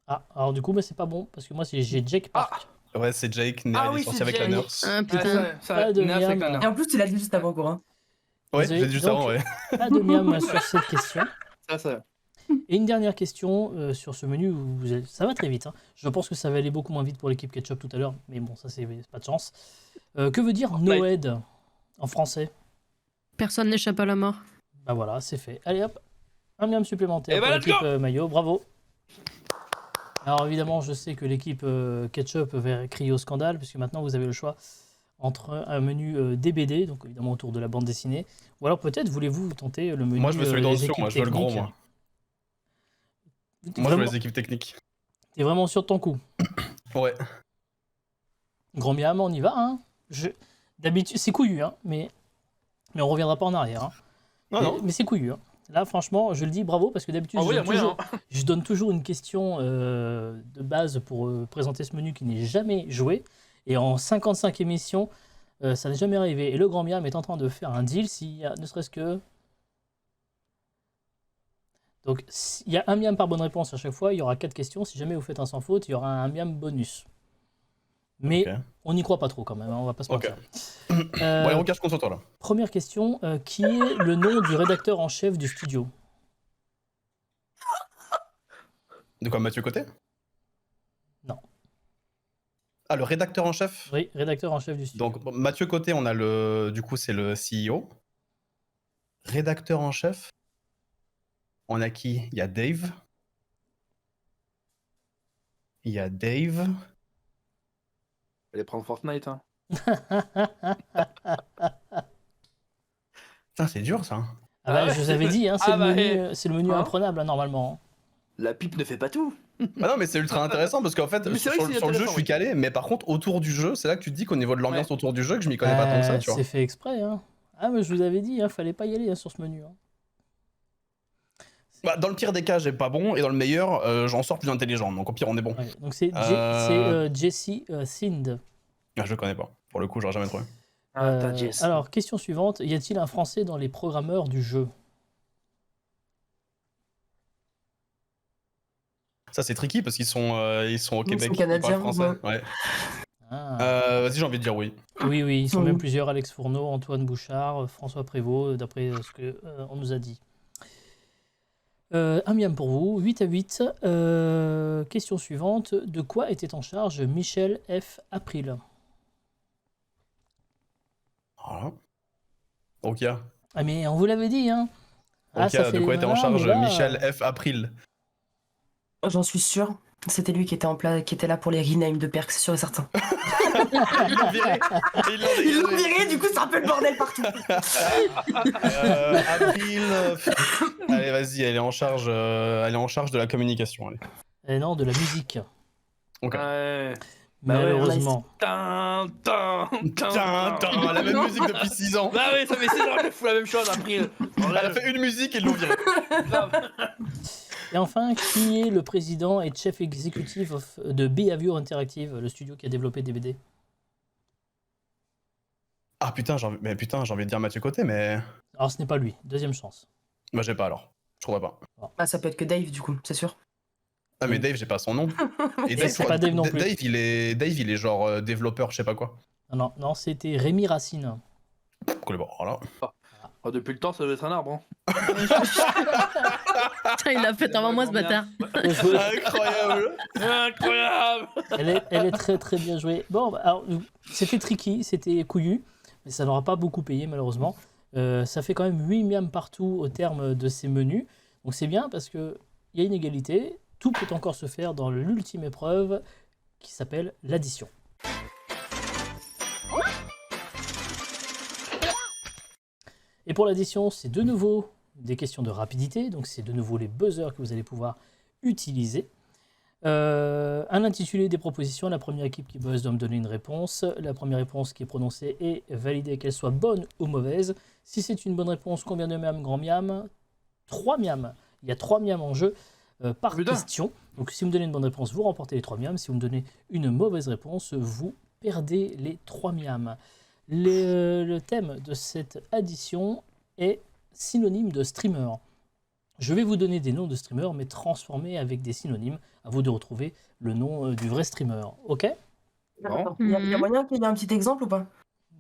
Ah, alors du coup, c'est pas bon, parce que moi j'ai Jake Park. Ouais, c'est Jake, Néa, Ah il oui, est sorti c'est avec la Jake. nurse. Ah Ah, putain. Pas de Néa, c'est avec la miam. nurse. Et en plus, tu l'as dit juste avant, quoi. Ouais, Désolé. j'ai dit juste Donc, avant, ouais. Pas de miam sur cette question. Ça. Et une dernière question sur ce menu, ça va très vite. Hein. Je pense que ça va aller beaucoup moins vite pour l'équipe Ketchup tout à l'heure, mais bon, ça c'est pas de chance. Que veut dire Noed en français? Personne n'échappe à la mort. Bah voilà, c'est fait. Allez hop, un miam supplémentaire Et pour bah, let's l'équipe go Maillot, bravo. Alors évidemment, je sais que l'équipe Ketchup va crier au scandale, puisque maintenant vous avez le choix entre un menu DBD, donc évidemment autour de la bande dessinée, ou alors peut-être voulez-vous tenter le menu Moi, je me suis mis dans le les sûr, équipes moi, je veux le gros, techniques. moi. T'es Moi, je veux vraiment- les équipes techniques. T'es vraiment sûr de ton coup? Ouais. Grand miam, on y va. Hein. D'habitude, c'est couillu, hein, mais on reviendra pas en arrière. Hein. Mais c'est couillu. Hein. Là, franchement, je le dis bravo parce que d'habitude, En vrai, il y a moyen. je donne toujours une question de base pour présenter ce menu qui n'est jamais joué. Et en 55 émissions, ça n'est jamais arrivé. Et le grand miam est en train de faire un deal s'il y a ne serait-ce que. Donc, il y a un miam par bonne réponse à chaque fois. Il y aura 4 questions. Si jamais vous faites un sans faute, il y aura un miam bonus. Mais Ok. on n'y croit pas trop quand même, hein, on va pas se Ok. mentir. Bon, allez, on cache contre toi là. Première question, qui est le nom du rédacteur en chef du studio? De quoi, Mathieu Côté? Non. Ah, le rédacteur en chef? Oui, rédacteur en chef du studio. Donc, bon, Mathieu Côté, on a le. Du coup, c'est le CEO. Rédacteur en chef. On a qui? Il y a Dave. Il y a Dave. Allez prendre Fortnite, hein. Putain, c'est dur ça. Ah bah, je vous avais dit, hein, c'est Ah bah, c'est le menu hein imprenable hein, normalement. La pipe ne fait pas tout. Ah non, mais c'est ultra intéressant parce qu'en fait, Mais c'est vrai sur, que c'est sur le jeu, je intéressant, suis oui. calé, mais par contre, autour du jeu, c'est là que tu te dis qu'au niveau de l'ambiance Ouais. autour du jeu, que je m'y connais pas tant que ça, tu vois. C'est fait exprès. Hein. Ah mais je vous avais dit, hein, fallait pas y aller hein, sur ce menu. Hein. Bah, dans le pire des cas, j'ai pas bon, et dans le meilleur, j'en sors plus intelligent, donc au pire, on est bon. Ouais, donc c'est Jesse Sind. Ah, je le connais pas. Pour le coup, j'aurais jamais trouvé. Ah, t'as Jess. Alors, question suivante, y a-t-il un Français dans les programmeurs du jeu? Ça, c'est tricky parce qu'ils sont au Ils sont Québec. ils canadiens, parlent français. Ouais. Ah. Vas-y, j'ai envie de dire oui. Oui, ils sont Oui. même plusieurs, Alex Fourneau, Antoine Bouchard, François Prévost, d'après ce que on nous a dit. Un miam pour vous, 8 à 8. Question suivante, de quoi était en charge Michel F. April? Voilà. Okia. Ah mais on vous l'avait dit, hein. Ah, Okia, de quoi était en voilà, charge mais là, Michel F. April? J'en suis sûr. C'était lui qui était là pour les renames de Perk, c'est sûr et certain. Ils l'ont viré. Ils l'ont viré, du coup, c'est un peu le bordel partout. Avril. Allez, vas-y, elle est en charge de la communication. Allez. Et non, de la musique. Ok. Ouais. Malheureusement. La même musique depuis 6 ans. Bah oui, ça fait 6 ans qu'elle fout la même chose, April. Elle a fait une musique et ils l'ont virée. Et enfin, qui est le président et chef exécutif de Behavior Interactive, le studio qui a développé DVD? Ah putain, j'ai envie de dire Mathieu Côté, mais. Alors ce n'est pas lui, deuxième chance. Bah, j'ai pas alors. Je trouverai pas. Bah, ça peut être que Dave, du coup, c'est sûr. Ah, mais Dave, j'ai pas son nom. Et Et c'est pas Dave non plus. Dave, il est genre développeur, je sais pas quoi. Non, c'était Rémi Racine. Voilà. Oh, depuis le temps, ça doit être un arbre. Hein. Putain, il l'a fait avant moi, ce bâtard. Incroyable. Incroyable. Elle est très très bien jouée. Bon, alors, c'était tricky, c'était couillu, mais ça n'aura pas beaucoup payé malheureusement. Ça fait quand même 8 miams partout au terme de ces menus. Donc c'est bien parce qu'il y a une égalité. Tout peut encore se faire dans l'ultime épreuve qui s'appelle l'addition. Et pour l'addition, c'est de nouveau des questions de rapidité. Donc c'est de nouveau les buzzers que vous allez pouvoir utiliser. Un intitulé des propositions. La première équipe qui buzz doit me donner une réponse. La première réponse qui est prononcée est validée, qu'elle soit bonne ou mauvaise. Si c'est une bonne réponse, combien de miam, grand miam? 3 miams. Il y a 3 miams en jeu par question. Donc si vous me donnez une bonne réponse, vous remportez les 3 miams. Si vous me donnez une mauvaise réponse, vous perdez les 3 miams. Le thème de cette addition est synonyme de streamer. Je vais vous donner des noms de streamers, mais transformés avec des synonymes. À vous de retrouver le nom du vrai streamer. Ok? Bon. Il y a moyen qu'il y ait un petit exemple ou pas?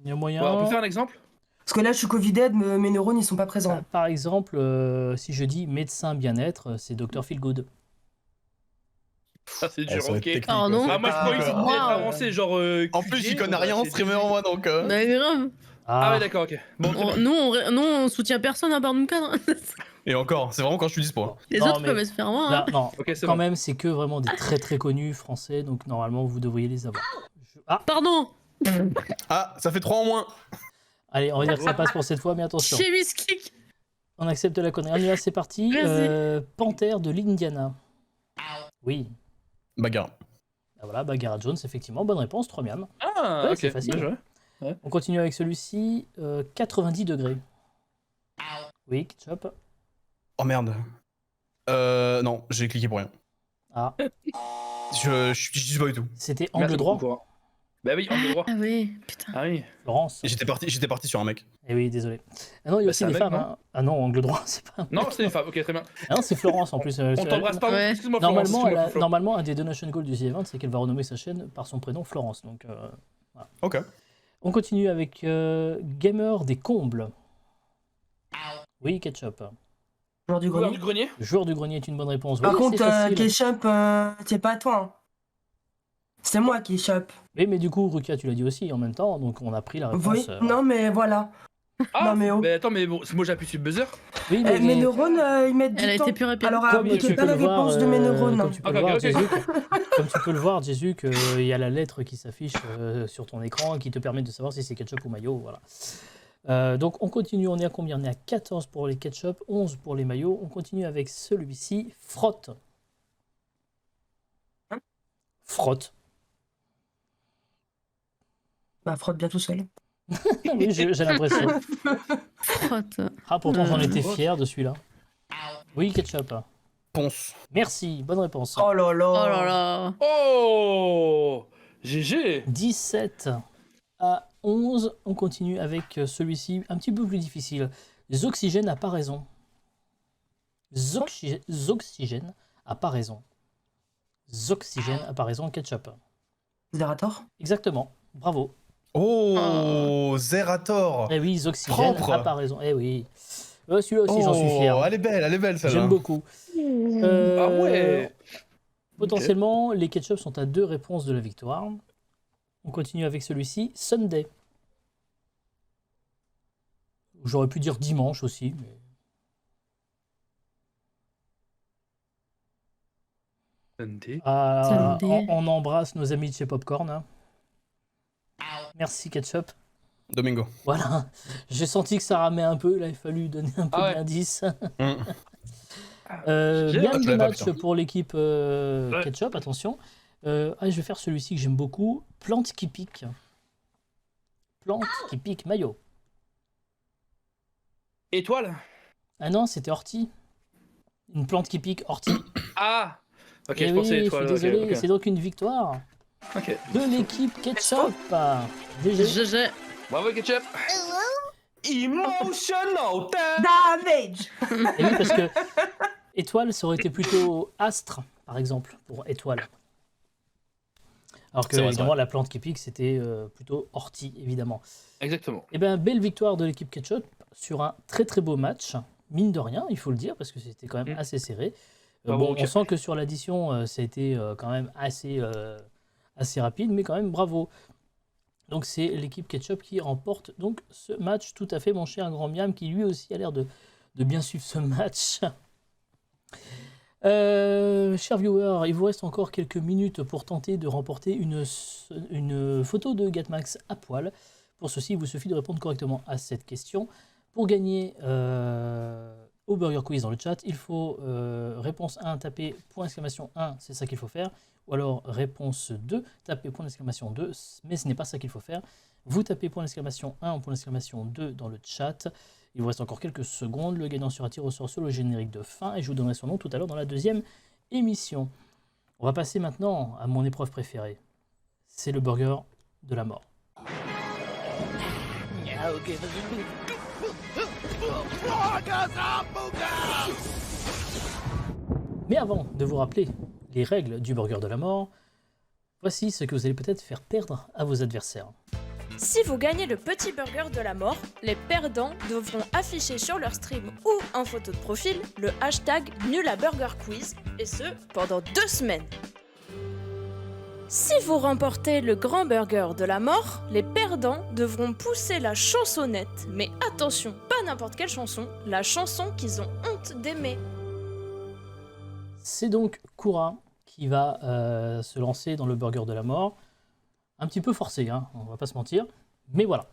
Il y a moyen. Ouais, on peut faire un exemple? Parce que là, je suis Covided, mes neurones, ils sont pas présents. Par exemple, si je dis médecin bien-être, c'est Dr. Feelgood. Ah, c'est dur, Ça va être ok. technique, Ah, quoi. non. Ah, moi je croyais que c'était Wow. avancé, genre. En plus, j'y connais rien en streamer, moi, donc. Bah, grave. Ah, ouais, d'accord, ok. Bon, c'est bon. Nous, on soutient personne à part nous cadre. Et encore, c'est vraiment quand je suis dispo. Les Non, autres mais peuvent se faire voir. là, Hein. non, Ok, c'est quand bon. même, c'est que vraiment des très très connus français, donc normalement vous devriez les avoir. Ah, Pardon. Ah, ça fait 3 en moins. allez, on va dire que ça passe pour cette fois, mais attention. Chez Miskik. On accepte la connerie. On y va, c'est parti. Vas-y. Panthère de l'Indiana. Oui. Bagarre. Ah, voilà, Bagheera Jones, effectivement, bonne réponse, 3 miams. Ah, Ouais, ok. c'est facile. Bien joué. On continue avec celui-ci, 90 degrés. Oui, ketchup. Oh merde. Non, j'ai cliqué pour rien. Ah, Je dis pas du tout. c'était angle Merci droit, beaucoup, Cora. Bah oui, angle droit. Ah oui, putain. Ah oui. Florence. J'étais parti sur un mec. Eh oui, désolé. Ah non, il y a Bah, aussi c'est un des mec, femmes. non Hein. Ah non, angle droit, c'est pas. Non, c'est une femme, ok, très bien. Ah non, c'est Florence en plus. On t'embrasse pas, Ouais. excuse-moi, Florence. Normalement, Excuse-moi, normalement, un des donation goals du The Event, c'est qu'elle va renommer sa chaîne par son prénom Florence. Donc, voilà. Ok. On continue avec Gamer des Combles. Oui, ketchup. Joueur du Joueur grenier. du grenier. Le joueur du grenier est une bonne réponse. Par Oui, contre, c'est facile. Ketchup, c'est pas à toi. Hein. C'est moi qui échappe. Oui, mais du coup, Rukia, tu l'as dit aussi en même temps, donc on a pris la réponse. Oui, non, mais voilà. Ah, Non, mais oh. attends, mais bon, moi j'appuie sur le buzzer. Oui, Mes neurones, ils mettent du Elle a temps. été plus rapide. Alors, comme appliquez tu pas peux la le voir, réponse de mes neurones. comme tu peux Ok, le voir, ok. Jésus, comme tu peux le voir, Jésus, qu'il y a la lettre qui s'affiche sur ton écran qui te permet de savoir si c'est ketchup ou mayo. Voilà. Donc on continue, on est à combien? On est à 14 pour les ketchup, 11 pour les maillots. On continue avec celui-ci, frotte. Frotte. Bah, frotte bien tout seul. Oui, j'ai l'impression. Frotte. Ah, pourtant j'en étais Frotte. fier de celui-là. Oui, ketchup. Ponce. Merci, bonne réponse. Oh là là. Oh là là. Oh GG. 17 à 11, on continue avec celui-ci, un petit peu plus difficile. Zoxygène à paraison. Zoxygène à paraison. Zoxygène à paraison, ketchup. Zerator. Exactement, bravo. Oh, Zerator. Eh oui, Zoxygène Propre. à paraison, eh oui. Celui-là aussi, j'en suis fier. Elle est belle celle-là. J'aime beaucoup. Ah ouais. Potentiellement, les ketchup sont à 2 réponses de la victoire. On continue avec celui-ci, Sunday. J'aurais pu dire dimanche aussi, mais... Sunday. Sunday. On embrasse nos amis de chez Popcorn. Hein. Merci Ketchup. Domingo. Voilà, j'ai senti que ça ramait un peu, là il a fallu donner un peu d'indice. Mm. Bien je de l'avais pas match pris, pour l'équipe Ketchup, attention. Je vais faire celui-ci que j'aime beaucoup, plante qui pique. Plante qui pique, maillot. Étoile. Ah non, c'était ortie. Une plante qui pique, ortie. Ah. Ok, Eh je oui, pensais je étoile. suis désolé, ok. c'est donc une victoire Ok. de l'équipe Ketchup. DG. GG. Bravo Ketchup. Emotional Damage! Et oui, parce que étoile, ça aurait été plutôt astre, par exemple, pour étoile. Alors que, C'est vrai, c'est évidemment, vrai. la plante qui pique, c'était plutôt ortie, évidemment. Exactement. Eh bien, belle victoire de l'équipe Ketchup sur un très très beau match. Mine de rien, il faut le dire, parce que c'était quand même assez serré. Bravo, Bon, on Ketchup. sent que sur l'addition, ça a été quand même assez rapide, mais quand même bravo. Donc c'est l'équipe Ketchup qui remporte donc ce match tout à fait, mon cher Grand Miam, qui lui aussi a l'air de bien suivre ce match. Chers viewers, il vous reste encore quelques minutes pour tenter de remporter une photo de Gatmax à poil. Pour ceci, il vous suffit de répondre correctement à cette question. Pour gagner au Burger Quiz dans le chat, il faut réponse 1, taper point d'exclamation 1, c'est ça qu'il faut faire. Ou alors réponse 2, tapez point d'exclamation 2, mais ce n'est pas ça qu'il faut faire. Vous tapez point d'exclamation 1 ou point d'exclamation 2 dans le chat. Il vous reste encore quelques secondes. Le gagnant sera tiré au sort sur le générique de fin et je vous donnerai son nom tout à l'heure dans la deuxième émission. On va passer maintenant à mon épreuve préférée. C'est le burger de la mort. Mais avant de vous rappeler les règles du burger de la mort, voici ce que vous allez peut-être faire perdre à vos adversaires. Si vous gagnez le petit burger de la mort, les perdants devront afficher sur leur stream ou en photo de profil le hashtag #NulABurgerQuiz, et ce pendant 2 semaines. Si vous remportez le grand burger de la mort, les perdants devront pousser la chansonnette, mais attention, pas n'importe quelle chanson, la chanson qu'ils ont honte d'aimer. C'est donc Koura qui va se lancer dans le burger de la mort. Un petit peu forcé, hein, on va pas se mentir. Mais voilà.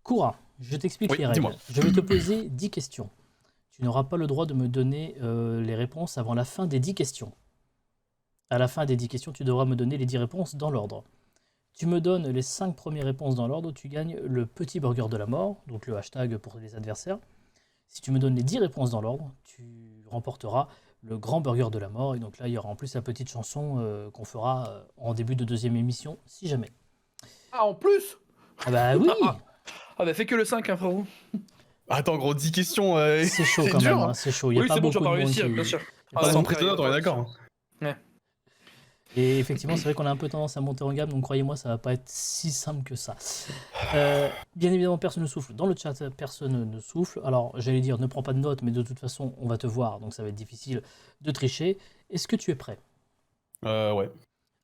Koura, je t'explique Oui, les règles. dis-moi. Je vais te poser 10 questions. Tu n'auras pas le droit de me donner les réponses avant la fin des 10 questions. À la fin des 10 questions, tu devras me donner les 10 réponses dans l'ordre. Tu me donnes les 5 premières réponses dans l'ordre, tu gagnes le petit burger de la mort, donc le hashtag pour les adversaires. Si tu me donnes les 10 réponses dans l'ordre, tu remporteras le grand burger de la mort. Et donc là, il y aura en plus la petite chanson qu'on fera en début de deuxième émission, si jamais. Ah, en plus. Ah bah oui, Ah bah fais que le 5, hein, frérot. Attends, gros, 10 questions. c'est chaud c'est quand dur, même, hein. hein, c'est chaud. Il n'y a Oui, pas c'est bon, tu beaucoup vas pas de monde réussir, qui- bien sûr. il y a pas Sans beaucoup- prise de notes, on est d'accord. Et effectivement, c'est vrai qu'on a un peu tendance à monter en gamme, donc croyez-moi, ça va pas être si simple que ça. Bien évidemment, personne ne souffle. Dans le chat, personne ne souffle. Alors, j'allais dire, ne prends pas de notes, mais de toute façon, on va te voir, donc ça va être difficile de tricher. Est-ce que tu es prêt? Ouais.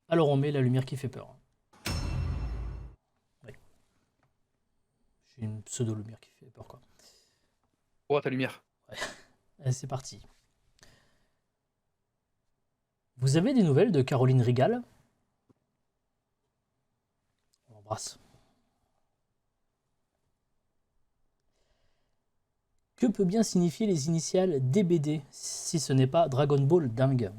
Alors, on met la lumière qui fait peur. Oui. J'ai une pseudo-lumière qui fait peur, quoi. Oh, ta lumière. Allez, c'est parti. Vous avez des nouvelles de Caroline Rigal? On l'embrasse. Que peut bien signifier les initiales DBD si ce n'est pas Dragon Ball dingue?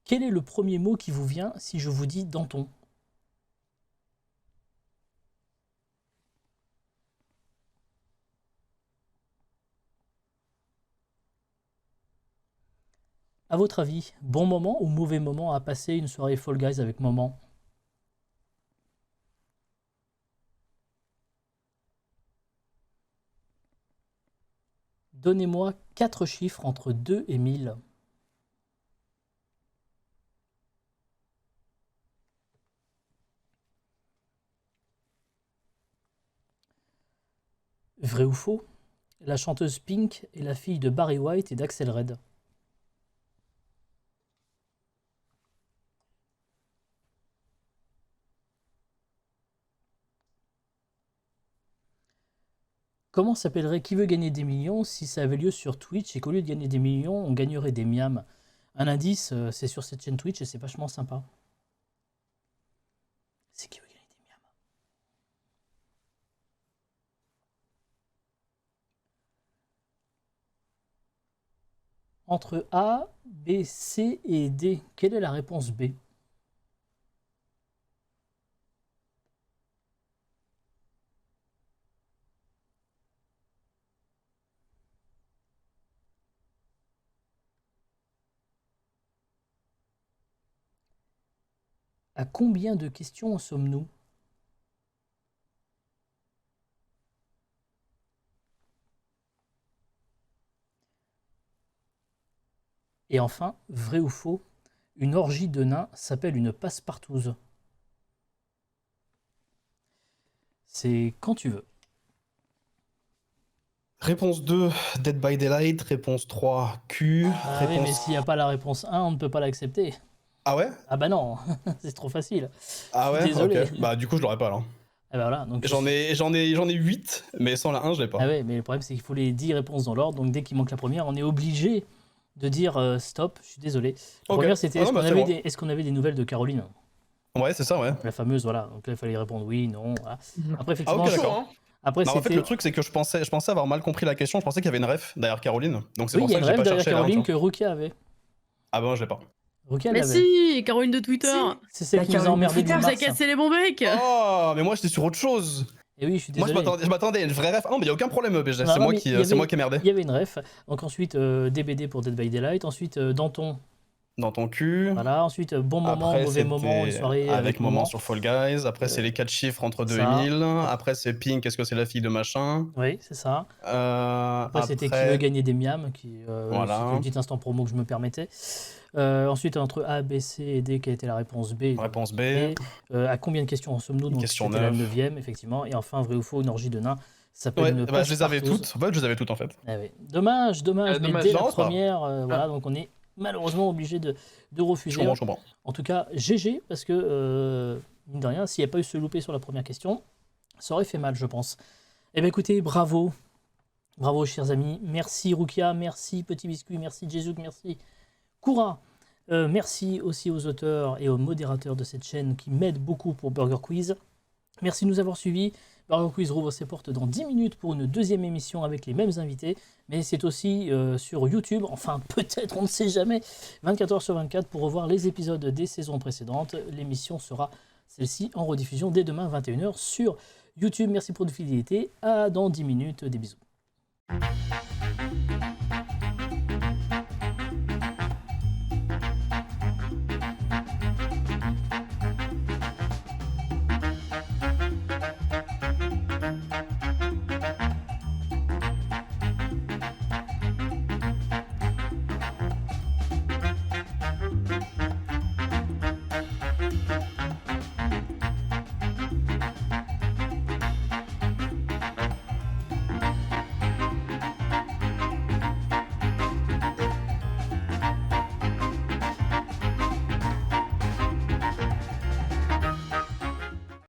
Quel est le premier mot qui vous vient si je vous dis Danton? À votre avis, bon moment ou mauvais moment à passer une soirée Fall Guys avec maman? Donnez-moi 4 chiffres entre 2 et 1000. Vrai ou faux? La chanteuse Pink est la fille de Barry White et d'Axel Red. Comment s'appellerait Qui veut gagner des millions si ça avait lieu sur Twitch et qu'au lieu de gagner des millions, on gagnerait des miams? Un indice, c'est sur cette chaîne Twitch et c'est vachement sympa. C'est Qui veut gagner des miams? Entre A, B, C et D, quelle est la réponse B? À combien de questions en sommes-nous? Et enfin, vrai ou faux, une orgie de nains s'appelle une passe-partouze. C'est quand tu veux. Réponse 2, Dead by Daylight. Réponse 3, Q. Ah oui, mais réponse... s'il n'y a pas la réponse 1, on ne peut pas l'accepter. Ah ouais? Ah bah non, c'est trop facile. Ah ouais? Désolé. Ok. Bah du coup je l'aurais pas là. Ah bah voilà, donc J'en ai 8, mais sans la 1 je l'ai pas. Ah ouais, mais le problème c'est qu'il faut les 10 réponses dans l'ordre, donc dès qu'il manque la première, on est obligé de dire stop, je suis désolé. La Ok. première c'était Ah non, bah, c'est est-ce qu'on avait des nouvelles de Caroline? Ouais, c'est ça, ouais. La fameuse, voilà. Donc là, il fallait répondre oui, non. Voilà. Après, Ah effectivement, ok, d'accord. après Non, en fait, c'était. le truc, c'est que je pensais avoir mal compris la question. Je pensais qu'il y avait une ref derrière Caroline. Donc c'est Oui, pour il y ça a que une j'ai rêve pas derrière cherché la Caroline honte. que Rukia avait. Ah bah, je l'ai pas. Rukia Mais l'avait. si, Caroline de Twitter. C'est celle La qui nous a Caroline de emmerdé Twitter, du Vous avez mars. cassé les bons becs. Oh, mais moi, j'étais sur autre chose. Et oui, je suis Moi, désolé. je m'attendais à une vraie ref. Ah non, mais il y a aucun problème, BG. Non, C'est moi mais qui il y avait- ai merdé. Il y avait une ref. Donc ensuite, DBD pour Dead by Daylight. Ensuite, Danton. Dans ton cul. Voilà. Ensuite, bon moment, Après, mauvais moment, une c'était soirée avec moment moment. sur Fall Guys. Après, c'est les 4 chiffres entre 2 ça. et 1000. Après, c'est Pink. Est-ce que c'est la fille de machin? Oui, c'est ça. Après, c'était Qui veut gagner des miams, Voilà. c'était un petit instant promo que je me permettais. Ensuite, entre A, B, C et D, quelle était la réponse B? Réponse B. Et, à combien de questions en sommes-nous? Donc Question c'était la 9. 9e, effectivement. Et enfin, vrai ou faux, une orgie de nains. Ça s'appelle Ouais, une bah, je les avais passe-partouze. toutes. En fait, je les avais toutes en fait. Ah oui. Dommage, mais dommage. dès la Non, c'est pas première, voilà, donc on est malheureusement obligé de Je refuser. comprends. En tout cas, GG, parce que, mine de rien, s'il n'y a pas eu ce loupé sur la première question, ça aurait fait mal, je pense. Eh bien écoutez, bravo. Bravo, chers amis. Merci, Rukia. Merci, Petit Biscuit. Merci, Jésus. Merci, Koura. Merci aussi aux auteurs et aux modérateurs de cette chaîne qui m'aident beaucoup pour Burger Quiz. Merci de nous avoir suivis. Burger Quiz rouvre ses portes dans 10 minutes pour une deuxième émission avec les mêmes invités. Mais c'est aussi sur YouTube, enfin peut-être, on ne sait jamais, 24h/24 pour revoir les épisodes des saisons précédentes. L'émission sera celle-ci en rediffusion dès demain 21h sur YouTube. Merci pour votre fidélité. À dans 10 minutes. Des bisous.